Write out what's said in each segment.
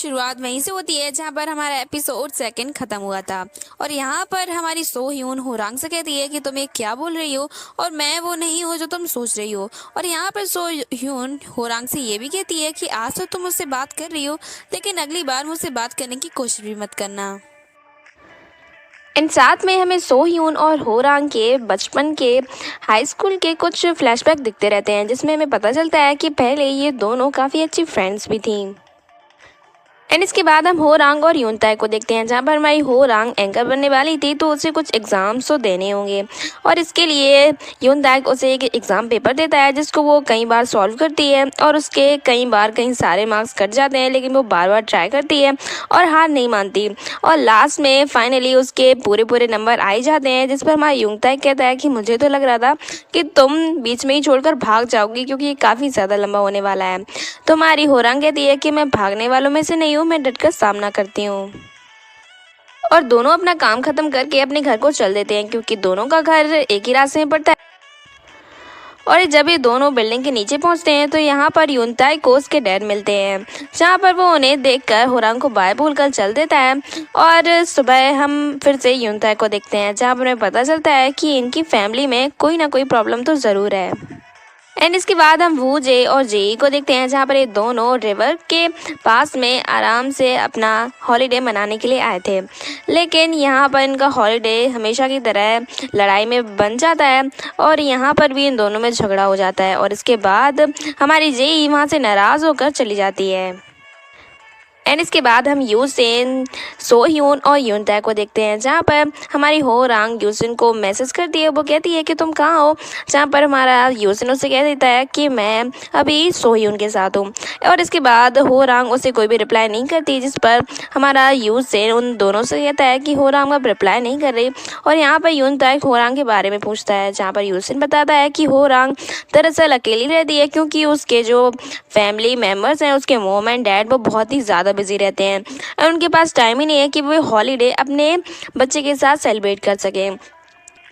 शुरुआत वहीं से होती है जहाँ पर हमारा एपिसोड सेकंड खत्म हुआ था। और यहाँ पर हमारी सो ह्यून होरांग से कहती है कि तुम ये क्या बोल रही हो और मैं वो नहीं हूँ जो तुम सोच रही हो। और यहाँ पर सो ह्यून होरांग से ये भी कहती है कि आज तो तुम मुझसे बात कर रही हो, लेकिन अगली बार मुझसे बात करने की कोशिश भी मत करना। एंड साथ में हमें सो ह्यून और होरांग के बचपन के हाई स्कूल के कुछ फ्लैशबैक दिखते रहते हैं, जिसमें हमें पता चलता है कि पहले ये दोनों काफ़ी अच्छी फ्रेंड्स भी थी। एंड इसके बाद हम होरांग और यूनताई को देखते हैं, जहाँ पर हमारी होरांग एंकर बनने वाली थी तो उसे कुछ एग्ज़ाम्स तो देने होंगे और इसके लिए यूनताई उसे एक एग्ज़ाम पेपर देता है जिसको वो कई बार सॉल्व करती है और उसके कई सारे मार्क्स कट जाते हैं, लेकिन वो बार बार ट्राई करती है और हार नहीं मानती और लास्ट में फाइनली उसके पूरे नंबर आ ही जाते हैं, जिस पर हमारा यूनताई कहता है कि मुझे तो लग रहा था कि तुम बीच में ही छोड़कर भाग जाओगी क्योंकि ये काफ़ी ज़्यादा लंबा होने वाला है। तो हमारी होरांग कहती है कि मैं भागने वालों में से नहीं हूँ, मैं डटकर सामना करती हूँ। और दोनों अपना काम खत्म करके अपने घर को चल देते हैं क्योंकि दोनों का घर एक ही रास्ते में पड़ता है। और जब ये दोनों बिल्डिंग के नीचे पहुंचते हैं तो यहाँ पर यूनताई को उसके डैड मिलते हैं, जहाँ पर वो उन्हें देखकर होरांग को बाय बोलकर चल देता है। और सुबह हम फिर से यूनताई को देखते हैं, जहाँ पर हमें पता चलता है कि इनकी फैमिली में कोई ना कोई प्रॉब्लम तो ज़रूर है। एंड इसके बाद हम वू जे और जेई को देखते हैं, जहाँ पर ये दोनों रिवर के पास में आराम से अपना हॉलीडे मनाने के लिए आए थे, लेकिन यहाँ पर इनका हॉलीडे हमेशा की तरह लड़ाई में बन जाता है और यहाँ पर भी इन दोनों में झगड़ा हो जाता है। और इसके बाद हमारी जेई वहाँ से नाराज़ होकर चली जाती है। एंड इसके बाद हम यूसेन, सो ह्यून और यूनताई को देखते हैं, जहाँ पर हमारी होरांग यूसेन को मैसेज करती है। वो कहती है कि तुम कहाँ हो, जहाँ पर हमारा यूसेन उसे कह देता है कि मैं अभी सो ह्यून के साथ हूँ। और इसके बाद होरांग उसे कोई भी रिप्लाई नहीं करती, जिस पर हमारा यूसेन उन दोनों से कहता है कि होरांग अब रिप्लाई नहीं कर रही। और यहाँ पर यूनताई होरांग के बारे में पूछता है, जहाँ पर यूसेन बताता है कि होरांग दरअसल अकेली रहती है क्योंकि उसके जो फैमिली मेम्बर्स हैं, उसके मॉम एंड डैड, वो बहुत ही ज़्यादा बिजी रहते हैं और उनके पास टाइम ही नहीं है कि वो हॉलीडे अपने बच्चे के साथ सेलिब्रेट कर सकें,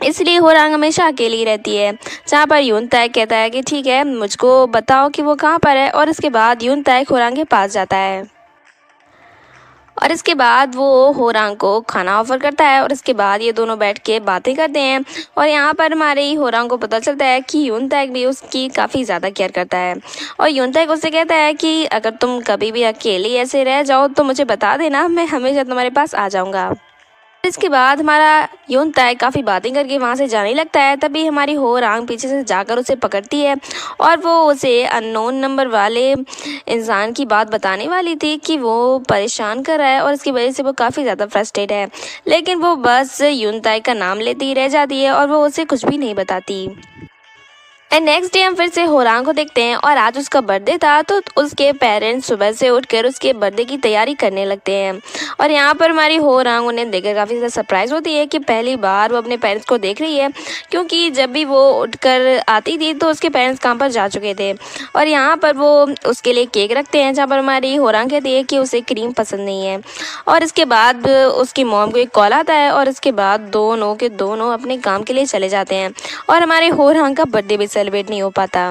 इसलिए होरांग हमेशा अकेली रहती है। जहाँ पर यूनताई कहता है कि ठीक है, मुझको बताओ कि वो कहाँ पर है। और इसके बाद यूनताई होरांग के पास जाता है और इसके बाद वो होरांग को खाना ऑफर करता है और इसके बाद ये दोनों बैठ के बातें करते हैं। और यहाँ पर हमारे ही होरांग को पता चलता है कि यूनताई भी उसकी काफ़ी ज़्यादा केयर करता है और यूनताई उससे कहता है कि अगर तुम कभी भी अकेली ऐसे रह जाओ तो मुझे बता देना, मैं हमेशा तुम्हारे पास आ जाऊँगा। इसके बाद हमारा यूनताई काफ़ी बातें करके वहाँ से जाने लगता है, तभी हमारी होरांग पीछे से जाकर उसे पकड़ती है और वो उसे अननोन नंबर वाले इंसान की बात बताने वाली थी कि वो परेशान कर रहा है और इसकी वजह से वो काफ़ी ज़्यादा फ्रस्ट्रेट है, लेकिन वो बस यूनताई का नाम लेती ही रह जाती है और वो उसे कुछ भी नहीं बताती। एंड नेक्स्ट डे हम फिर से होरांग को देखते हैं और आज उसका बर्थडे था, तो उसके पेरेंट्स सुबह से उठकर उसके बर्थडे की तैयारी करने लगते हैं। और यहाँ पर हमारी होरांग उन्हें देखकर काफ़ी ज़्यादा सरप्राइज होती है कि पहली बार वो अपने पेरेंट्स को देख रही है, क्योंकि जब भी वो उठकर आती थी तो उसके पेरेंट्स काम पर जा चुके थे। और यहाँ पर वो उसके लिए केक रखते हैं, जहाँ पर हमारी होरांग कहती है कि उसे क्रीम पसंद नहीं है। और इसके बाद उसकी मॉम को एक कॉल आता है और इसके बाद दोनों के दोनों अपने काम के लिए चले जाते हैं और हमारे होरांग का बर्थडे भी सेलिब्रेट नहीं हो पाता।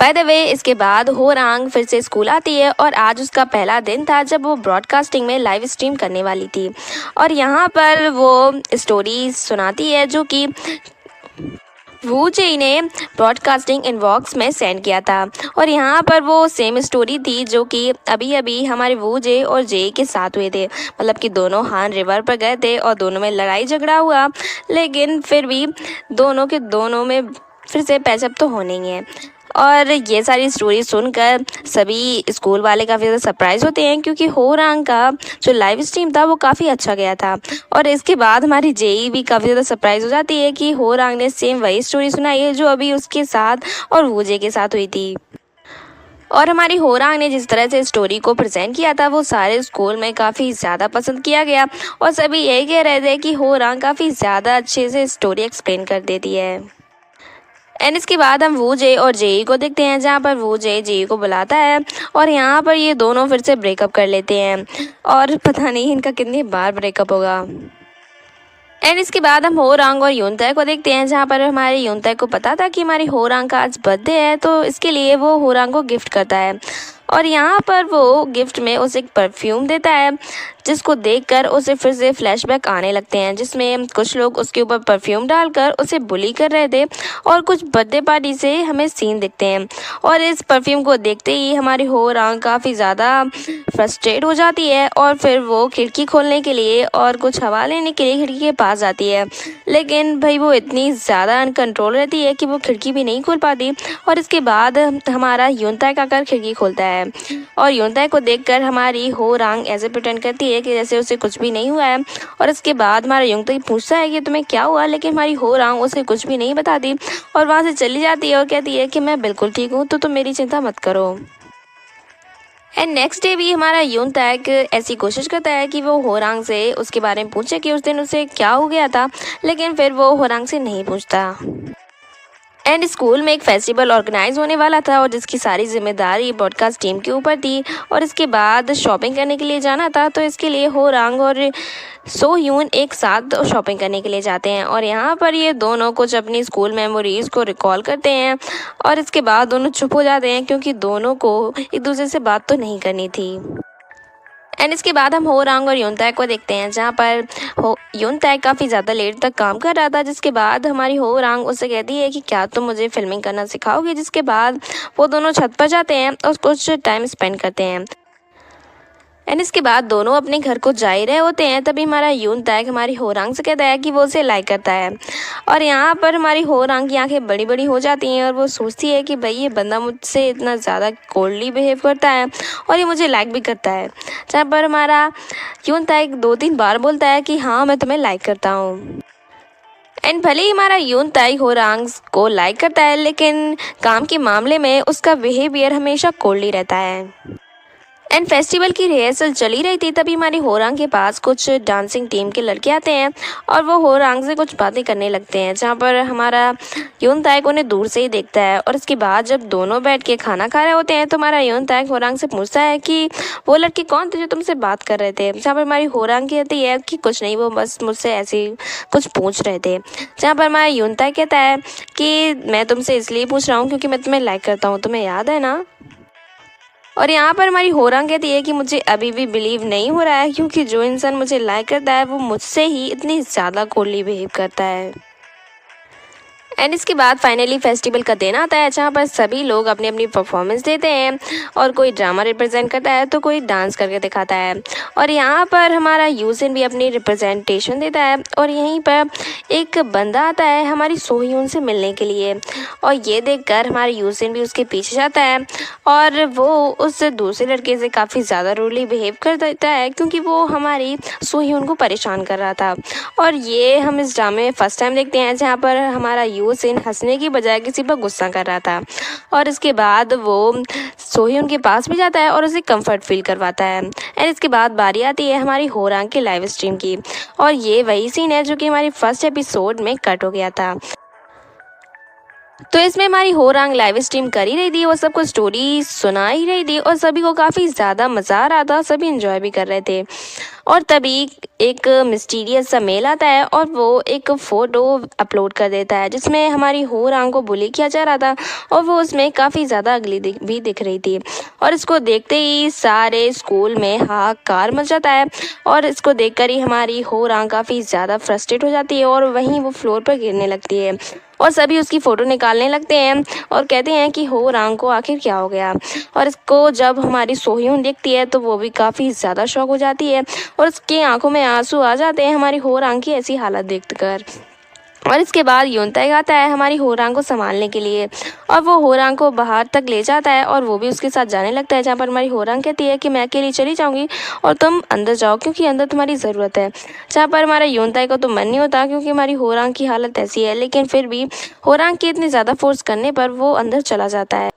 बाय द वे, इसके बाद होरांग फिर से स्कूल आती है और आज उसका पहला दिन था जब वो ब्रॉडकास्टिंग में लाइव स्ट्रीम करने वाली थी। और यहाँ पर वो स्टोरी सुनाती है जो कि वू जे ने ब्रॉडकास्टिंग इनबॉक्स में सेंड किया था। और यहाँ पर वो सेम स्टोरी थी जो कि अभी अभी हमारे वू जे और जे के साथ हुए थे, मतलब कि दोनों हान रिवर पर गए थे और दोनों में लड़ाई झगड़ा हुआ, लेकिन फिर भी दोनों के दोनों में फिर से पैचअप तो होने ही है। और ये सारी स्टोरी सुनकर सभी स्कूल वाले काफ़ी ज़्यादा सरप्राइज होते हैं, क्योंकि होरांग का जो लाइव स्ट्रीम था वो काफ़ी अच्छा गया था। और इसके बाद हमारी जेई भी काफ़ी ज़्यादा सरप्राइज हो जाती है कि होरांग ने सेम वही स्टोरी सुनाई है जो अभी उसके साथ और वूजे के साथ हुई थी। और हमारी होरांग ने जिस तरह से स्टोरी को प्रेजेंट किया था वो सारे स्कूल में काफ़ी ज़्यादा पसंद किया गया और सभी यही कह रहे थे कि होरांग काफ़ी ज़्यादा अच्छे से स्टोरी एक्सप्लेन कर देती है। एंड इसके बाद हम वू जे और जेई को देखते हैं, जहाँ पर वू जे जेई को बुलाता है और यहाँ पर ये दोनों फिर से ब्रेकअप कर लेते हैं और पता नहीं इनका कितनी बार ब्रेकअप होगा। एंड इसके बाद हम होरांग और यूनताई को देखते हैं, जहाँ पर हमारे यूनताई को पता था कि हमारी होरांग का आज बर्थडे है, तो इसके लिए वो होरांग को गिफ्ट करता है। और यहाँ पर वो गिफ्ट में उसे एक परफ्यूम देता है, जिसको देखकर उसे फिर से फ्लैशबैक आने लगते हैं, जिसमें कुछ लोग उसके ऊपर परफ्यूम डालकर उसे बुली कर रहे थे और कुछ बर्थडे पार्टी से हमें सीन दिखते हैं। और इस परफ्यूम को देखते ही हमारी हो रांग काफ़ी ज़्यादा फ्रस्ट्रेट हो जाती है और फिर वो खिड़की खोलने के लिए और कुछ हवा लेने के लिए खिड़की के पास जाती है, लेकिन भाई वो इतनी ज़्यादा अनकंट्रोल रहती है कि वो खिड़की भी नहीं खोल पाती। और इसके बाद हमारा यूनताक आकर खिड़की खोलता है और यूनताक को देखकर हमारी हो रांग ऐसे प्रिटेंड करती है कि जैसे उसे कुछ भी नहीं हुआ है। और इसके बाद हमारा यूनताक पूछता है कि तुम्हें क्या हुआ, लेकिन हमारी हो रांग उसे कुछ भी नहीं बताती और वहाँ से चली जाती है और कहती है कि मैं बिल्कुल ठीक हूँ, तो तुम मेरी चिंता मत करो। एंड नेक्स्ट डे भी हमारा यूनताक ऐसी कोशिश करता है कि वो होरांग से उसके बारे में पूछे कि उस दिन उसे क्या हो गया था, लेकिन फिर वो होरांग से नहीं पूछता। एंड स्कूल में एक फेस्टिवल ऑर्गेनाइज होने वाला था और जिसकी सारी जिम्मेदारी ब्रॉडकास्ट टीम के ऊपर थी और इसके बाद शॉपिंग करने के लिए जाना था, तो इसके लिए हो रांग और सो ह्यून एक साथ शॉपिंग करने के लिए जाते हैं और यहाँ पर ये दोनों कुछ अपनी स्कूल मेमोरीज़ को रिकॉल करते हैं और इसके बाद दोनों चुप हो जाते हैं क्योंकि दोनों को एक दूसरे से बात तो नहीं करनी थी। एंड इसके बाद हम हो रांग और यूनताक को देखते हैं, जहाँ पर यूनताक काफ़ी ज़्यादा लेट तक काम कर रहा था, जिसके बाद हमारी हो रांग उससे कहती है कि क्या तुम मुझे फिल्मिंग करना सिखाओगे, जिसके बाद वो दोनों छत पर जाते हैं और कुछ टाइम स्पेंड करते हैं। एंड इसके बाद दोनों अपने घर को जा ही रहे होते हैं, तभी हमारा यूनताक हमारी हो रांग से कहता है कि वो उसे लाइक करता है और यहाँ पर हमारी हो रांग की आंखें बड़ी बड़ी हो जाती हैं और वो सोचती है कि भाई ये बंदा मुझसे इतना ज़्यादा कोल्डली बिहेव करता है और ये मुझे लाइक भी करता है, जहाँ पर हमारा यूनताक 2-3 बार बोलता है कि हाँ मैं तुम्हें लाइक करता हूँ। एंड भले ही हमारा यूनताक हो रांग को लाइक करता है, लेकिन काम के मामले में उसका बिहेवियर हमेशा कोल्डली रहता है। एंड फेस्टिवल की रिहर्सल चली रही थी, तभी हमारी हो रांग के पास कुछ डांसिंग टीम के लड़के आते हैं और वो हो रांग से कुछ बातें करने लगते हैं, जहाँ पर हमारा यूनताक उन्हें दूर से ही देखता है। और इसके बाद जब दोनों बैठ के खाना खा रहे होते हैं, तो हमारा यूनताक हो रांग से पूछता है कि वो लड़के कौन थे जो तुमसे बात कर रहे थे, जहाँ पर हमारी हो रांग कहती है कि कुछ नहीं, वो बस मुझसे ऐसे ही कुछ पूछ रहे थे, जहाँ पर हमारा यूनताक कहता है कि मैं तुमसे इसलिए पूछ रहा हूँ क्योंकि मैं तुम्हें लाइक करता हूँ, तुम्हें याद है ना। और यहाँ पर हमारी हो रांग कहती है कि मुझे अभी भी बिलीव नहीं हो रहा है, क्योंकि जो इंसान मुझे लाइक करता है वो मुझसे ही इतनी ज़्यादा कोल्डली बिहेव करता है। एंड इसके बाद फाइनली फेस्टिवल का दिन आता है, जहाँ पर सभी लोग अपनी अपनी परफॉर्मेंस देते हैं और कोई ड्रामा रिप्रेजेंट करता है तो कोई डांस करके दिखाता है। और यहाँ पर हमारा यूजिन भी अपनी रिप्रेजेंटेशन देता है और यहीं पर एक बंदा आता है हमारी सोह्यून से मिलने के लिए और ये देखकर हमारा यूजिन भी उसके पीछे जाता है और वो उस दूसरे लड़के से काफ़ी ज़्यादा रूडली बिहेव कर देता है, क्योंकि वो हमारी सोह्यून को परेशान कर रहा था। और ये हम इस ड्रामे में फर्स्ट टाइम देखते हैं, जहाँ पर हमारा यूजिन हंसने की बजाय किसी पर गुस्सा कर रहा था और इसके बाद वो सोह्यून के पास भी जाता है और उसे कंफर्ट फील करवाता है। एंड इसके बाद बारी आती है हमारी हो रांग के लाइव स्ट्रीम की और ये वही सीन है जो कि हमारी फर्स्ट एपिसोड में कट हो गया था। तो इसमें हमारी हो रांग लाइव स्ट्रीम कर ही रही थी, वो सबको स्टोरी सुना ही रही थी और सभी को काफ़ी ज़्यादा मज़ा आ रहा था, सभी इंजॉय भी कर रहे थे। और तभी एक मिस्टीरियस सा मेल आता है और वो एक फ़ोटो अपलोड कर देता है जिसमें हमारी हो रांग को बुली किया जा रहा था और वो उसमें काफ़ी ज़्यादा अगली भी दिख रही थी। और इसको देखते ही सारे स्कूल में हाहाकार मच जाता है और इसको देखकर ही हमारी हो रांग काफ़ी ज़्यादा फ्रस्ट्रेट हो जाती है और वहीं वो फ्लोर पर गिरने लगती है और सभी उसकी फ़ोटो निकालने लगते हैं और कहते हैं कि हो रांग को आखिर क्या हो गया। और इसको जब हमारी सोह्यून देखती है तो वो भी काफ़ी ज़्यादा शॉक हो जाती है और उसकी आंखों में आंसू आ जाते हैं हमारी हो रांग की ऐसी हालत देखकर। और इसके बाद यूनताक आता है हमारी हो रांग को संभालने के लिए और वो हो रांग को बाहर तक ले जाता है और वो भी उसके साथ जाने लगता है, जहाँ पर हमारी हो रांग कहती है कि मैं अकेली चली जाऊंगी और तुम अंदर जाओ क्योंकि अंदर तुम्हारी ज़रूरत है। जहाँ पर हमारा यूनताक को तो मन नहीं होता क्योंकि हमारी हो रांग की हालत ऐसी है, लेकिन फिर भी हो रांग के इतनी ज़्यादा फोर्स करने पर वो अंदर चला जाता है।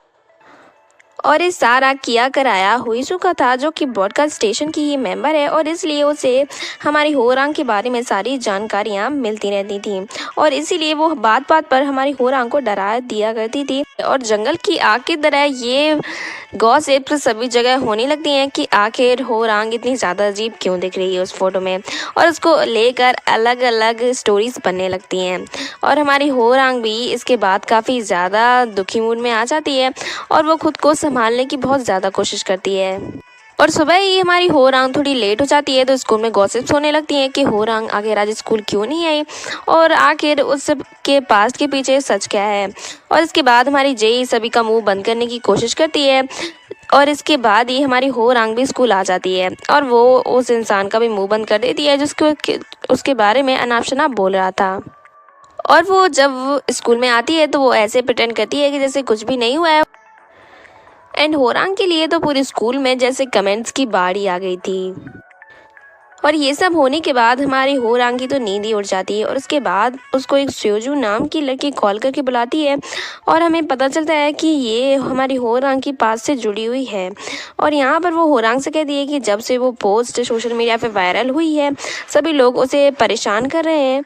और ये सारा किया कराया हुईसुका था, जो कि ब्रॉडकास्ट स्टेशन की ही मेंबर है और इसलिए उसे हमारी हो रांग के बारे में सारी जानकारियाँ मिलती रहती थी और इसीलिए वो बात बात पर हमारी हो रांग को डरा दिया करती थी। और जंगल की आग की तरह ये गॉसिप्स सभी जगह होने लगती हैं कि आखिर हो रांग इतनी ज़्यादा अजीब क्यों दिख रही है उस फोटो में, और उसको लेकर अलग अलग स्टोरीज बनने लगती हैं। और हमारी हो रांग भी इसके बाद काफ़ी ज़्यादा दुखी मूड में आ जाती है और वो खुद को संभालने की बहुत ज़्यादा कोशिश करती है। और सुबह ही हमारी हो रांग थोड़ी लेट हो जाती है तो स्कूल में गॉसिप्स होने लगती हैं कि हो रांग आखिर आज स्कूल क्यों नहीं आई और आखिर उस सब के पास्ट के पीछे सच क्या है। और इसके बाद हमारी जेई सभी का मुंह बंद करने की कोशिश करती है और इसके बाद ही हमारी हो रांग भी स्कूल आ जाती है और वो उस इंसान का भी मुंह बंद कर देती है जिसको उसके बारे में अनाप शनाप बोल रहा था। और वो जब स्कूल में आती है तो वो ऐसे प्रिटेंड करती है कि जैसे कुछ भी नहीं हुआ है। एंड होरांग के लिए तो पूरे स्कूल में जैसे कमेंट्स की बाढ़ आ गई थी। और ये सब होने के बाद हमारी होरांग की तो नींद ही उड़ जाती है और उसके बाद उसको एक स्योजू नाम की लड़की कॉल करके बुलाती है और हमें पता चलता है कि ये हमारी होरांग की पास से जुड़ी हुई है। और यहाँ पर वो होरांग से कहती है कि जब से वो पोस्ट सोशल मीडिया पे वायरल हुई है सभी लोग उसे परेशान कर रहे हैं।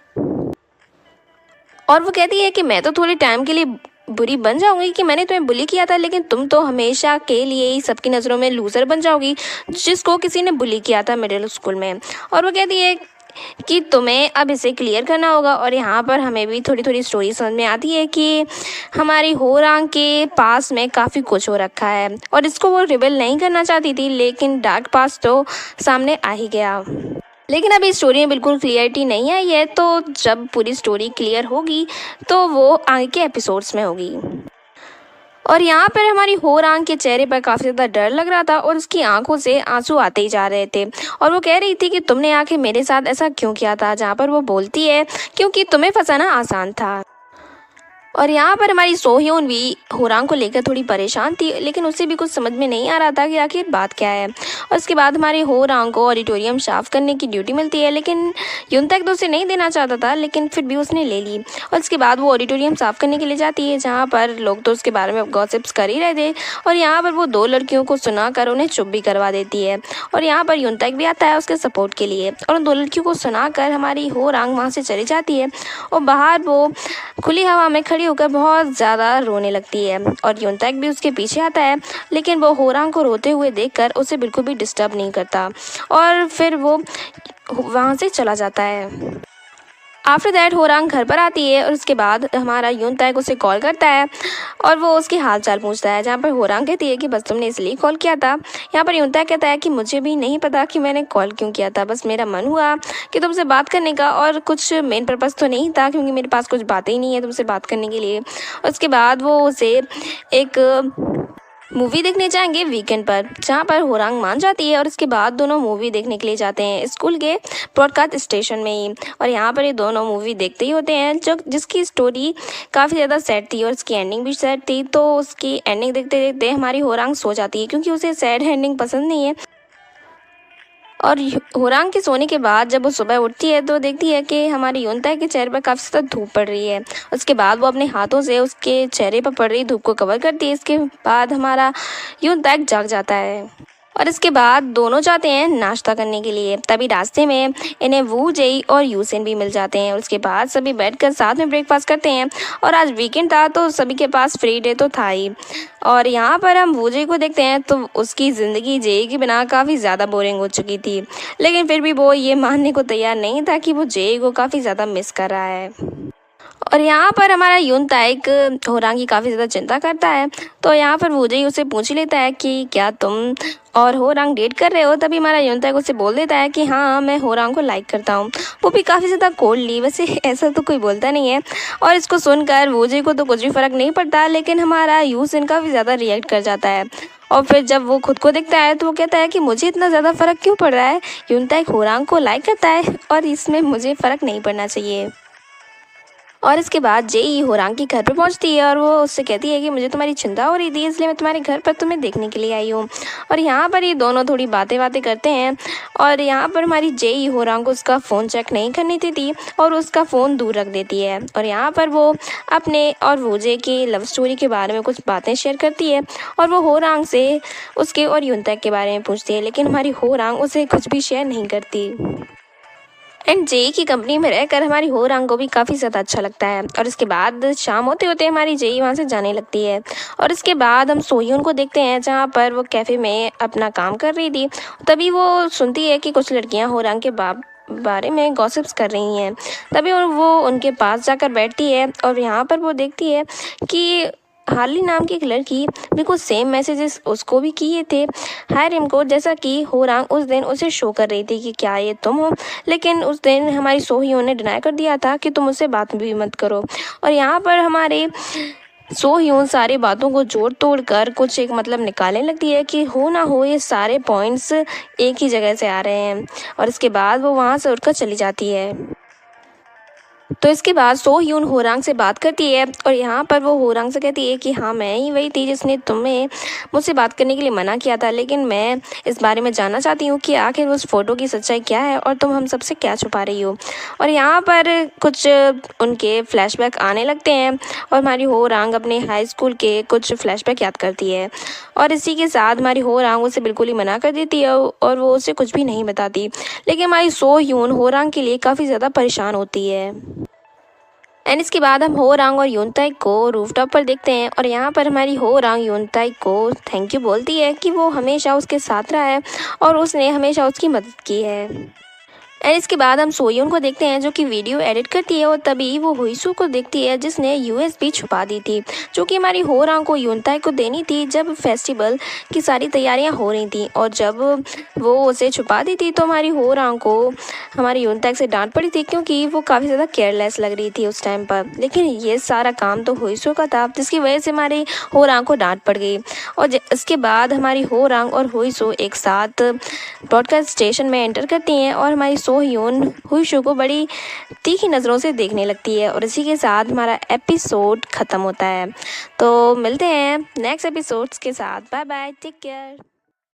और वो कहती है कि मैं तो थोड़े टाइम के लिए बुरी बन जाऊंगी कि मैंने तुम्हें बुली किया था, लेकिन तुम तो हमेशा के लिए ही सबकी नज़रों में लूज़र बन जाओगी जिसको किसी ने बुली किया था मिडिल स्कूल में। और वो कहती है कि तुम्हें अब इसे क्लियर करना होगा। और यहाँ पर हमें भी थोड़ी थोड़ी स्टोरी समझ में आती है कि हमारी होरांग के पास में काफ़ी कुछ हो रखा है और इसको वो रिवील नहीं करना चाहती थी, लेकिन डार्क पास्ट तो सामने आ ही गया। लेकिन अभी स्टोरी में बिल्कुल क्लियरिटी नहीं आई है, तो जब पूरी स्टोरी क्लियर होगी तो वो आगे के एपिसोड्स में होगी। और यहाँ पर हमारी होरांग के चेहरे पर काफ़ी ज़्यादा डर लग रहा था और उसकी आंखों से आंसू आते ही जा रहे थे और वो कह रही थी कि तुमने आके मेरे साथ ऐसा क्यों किया था, जहाँ पर वो बोलती है क्योंकि तुम्हें फंसाना आसान था। और यहाँ पर हमारी सोह्योन भी होरांग को लेकर थोड़ी परेशान थी, लेकिन उसे भी कुछ समझ में नहीं आ रहा था कि आखिर बात क्या है। और उसके बाद हमारी होरांग को ऑडिटोरियम साफ करने की ड्यूटी मिलती है, लेकिन युनताक तो उसे नहीं देना चाहता था, लेकिन फिर भी उसने ले ली। और उसके बाद वो ऑडिटोरियम साफ करने के लिए जाती है, जहाँ पर लोग तो उसके बारे में गॉसिप्स कर ही रहे थे। और यहाँ पर वो दो लड़कियों को सुना कर उन्हें चुप भी करवा देती है। और यहाँ पर युनताक भी आता है उसके सपोर्ट के लिए और उन दो लड़कियों को सुना कर हमारी होरांग वहाँ से चली जाती है और बाहर वो खुली हवा में खड़ी होकर बहुत ज़्यादा रोने लगती है। और युनताक भी उसके पीछे आता है, लेकिन वो होरांग को रोते हुए देखकर उसे बिल्कुल भी डिस्टर्ब नहीं करता और फिर वो वहाँ से चला जाता है। आफ्टर दैट होरांग घर पर आती है और उसके बाद हमारा युनताक उसे कॉल करता है और वो उसकी हाल चाल पूछता है, जहाँ पर होरांग कहती है कि बस तुमने इसलिए कॉल किया था। यहाँ पर युनताक कहता है कि मुझे भी नहीं पता कि मैंने कॉल क्यों किया था, बस मेरा मन हुआ कि तुमसे बात करने का और कुछ मेन पर्पज़ तो नहीं था, क्योंकि मेरे पास कुछ बातें ही नहीं है तुमसे बात करने के लिए। और उसके बाद वो उसे एक मूवी देखने जाएंगे वीकेंड पर, जहाँ पर होरांग मान जाती है और उसके बाद दोनों मूवी देखने के लिए जाते हैं स्कूल के ब्रॉडकास्ट स्टेशन में ही। और यहाँ पर ये दोनों मूवी देखते ही होते हैं जो जिसकी स्टोरी काफ़ी ज़्यादा सैड थी और उसकी एंडिंग भी सैड थी। तो उसकी एंडिंग देखते देखते हमारी होरांग सो जाती है, क्योंकि उसे सैड एंडिंग पसंद नहीं है। और होरांग के सोने के बाद जब वो सुबह उठती है तो देखती है कि हमारी युनताक के चेहरे पर काफ़ी ज़्यादा धूप पड़ रही है। उसके बाद वो अपने हाथों से उसके चेहरे पर पड़ रही धूप को कवर करती है। इसके बाद हमारा युनताक जाग जाता है और इसके बाद दोनों जाते हैं नाश्ता करने के लिए। तभी रास्ते में इन्हें वू जेई और यूसेन भी मिल जाते हैं। उसके बाद सभी बैठकर साथ में ब्रेकफास्ट करते हैं और आज वीकेंड था तो सभी के पास फ्री डे तो था ही। और यहाँ पर हम वू जेई को देखते हैं तो उसकी ज़िंदगी जेई के बिना काफ़ी ज़्यादा बोरिंग हो चुकी थी, लेकिन फिर भी वो ये मानने को तैयार नहीं था कि वो जेई को काफ़ी ज़्यादा मिस कर रहा है। और यहाँ पर हमारा युनताक होरांग की काफ़ी ज़्यादा चिंता करता है, तो यहाँ पर वू जेई उसे पूछ ही लेता है कि क्या तुम और होरांग डेट कर रहे हो। तभी हमारा युनताक उसे बोल देता है कि हाँ मैं होरांग को लाइक करता हूँ, वो भी काफ़ी ज़्यादा कोल्डली। वैसे ऐसा तो कोई बोलता नहीं है। और इसको सुनकर वू जेई को तो कुछ भी फ़र्क नहीं पड़ता, लेकिन हमारा यूसेन काफ़ी ज़्यादा रिएक्ट कर जाता है। और फिर जब वो खुद को देखता है तो वो कहता है कि मुझे इतना ज़्यादा फ़र्क क्यों पड़ रहा है, युनताक होरांग को लाइक करता है और इसमें मुझे फ़र्क नहीं पड़ना चाहिए। और इसके बाद जेई होरांग के घर पर पहुंचती है और वो उससे कहती है कि मुझे तुम्हारी चिंता हो रही थी, इसलिए मैं तुम्हारे घर पर तुम्हें देखने के लिए आई हूँ। और यहाँ पर ये दोनों थोड़ी बातें करते हैं और यहाँ पर हमारी जेई होरांग को उसका फ़ोन चेक नहीं करनी थी और उसका फ़ोन दूर रख देती है। और यहाँ पर वो अपने और वू जेई की लव स्टोरी के बारे में कुछ बातें शेयर करती है और वो होरांग से उसके और युनताक के बारे में पूछती है, लेकिन हमारी होरांग उसे कुछ भी शेयर नहीं करती। एंड जेई की कंपनी में रहकर हमारी हो रंग को भी काफ़ी ज़्यादा अच्छा लगता है। और इसके बाद शाम होते होते हमारी जेई वहाँ से जाने लगती है। और इसके बाद हम सोह्यून को देखते हैं जहाँ पर वो कैफ़े में अपना काम कर रही थी। तभी वो सुनती है कि कुछ लड़कियाँ हो रंग के बारे में गॉसिप्स कर रही हैं। तभी वो उनके पास जाकर बैठती है और यहाँ पर वो देखती है कि हार्ली नाम की एक लड़की बिल्कुल सेम मैसेजेस उसको भी किए थे हाय रिमको, जैसा कि होरांग उस दिन उसे शो कर रही थी कि क्या ये तुम हो। लेकिन उस दिन हमारी सोह्यून ने डिनाई कर दिया था कि तुम उससे बात भी मत करो। और यहाँ पर हमारे सोह्यून सारी बातों को जोड़ तोड़ कर कुछ एक मतलब निकालने लगती है कि हो ना हो ये सारे पॉइंट्स एक ही जगह से आ रहे हैं। और इसके बाद वो वहाँ से उठकर चली जाती है। तो इसके बाद सोह्यून होरांग से बात करती है और यहाँ पर वो होरांग से कहती है कि हाँ मैं ही वही थी जिसने तुम्हें मुझसे बात करने के लिए मना किया था, लेकिन मैं इस बारे में जानना चाहती हूँ कि आखिर उस फ़ोटो की सच्चाई क्या है और तुम हम सबसे क्या छुपा रही हो। और यहाँ पर कुछ उनके फ्लैशबैक आने लगते हैं और हमारी होरांग अपने हाई स्कूल के कुछ फ्लैशबैक याद करती है। और इसी के साथ हमारी होरांग उसे बिल्कुल ही मना कर देती है और वो उसे कुछ भी नहीं बताती। लेकिन हमारी सोह्यून होरांग के लिए काफ़ी ज़्यादा परेशान होती है। एंड इसके बाद हम होरांग और यूनताई को रूफटॉप पर देखते हैं और यहाँ पर हमारी होरांग यूनताई को थैंक यू बोलती है कि वो हमेशा उसके साथ रहा है और उसने हमेशा उसकी मदद की है। एंड इसके बाद हम सोह्यून को देखते हैं जो कि वीडियो एडिट करती है और तभी वो हुईसू को देखती है जिसने यूएसबी छुपा दी थी, जो कि हमारी होरांग को यूनताई को देनी थी जब फेस्टिवल की सारी तैयारियां हो रही थी। और जब वो उसे छुपा दी थी तो हमारी होरांग को हमारी यूनताई से डांट पड़ी थी क्योंकि वो काफ़ी ज़्यादा केयरलेस लग रही थी उस टाइम पर। लेकिन ये सारा काम तो हुईसू का था जिसकी वजह से हमारी होरांग को डांट पड़ गई। और इसके बाद हमारी होरांग और हुईसू एक साथ ब्रॉडकास्ट स्टेशन में एंटर करती हैं और हमारी सोह्यून हुईसू को बड़ी तीखी नज़रों से देखने लगती है। और इसी के साथ हमारा एपिसोड ख़त्म होता है। तो मिलते हैं नेक्स्ट एपिसोड्स के साथ। Bye bye, take care.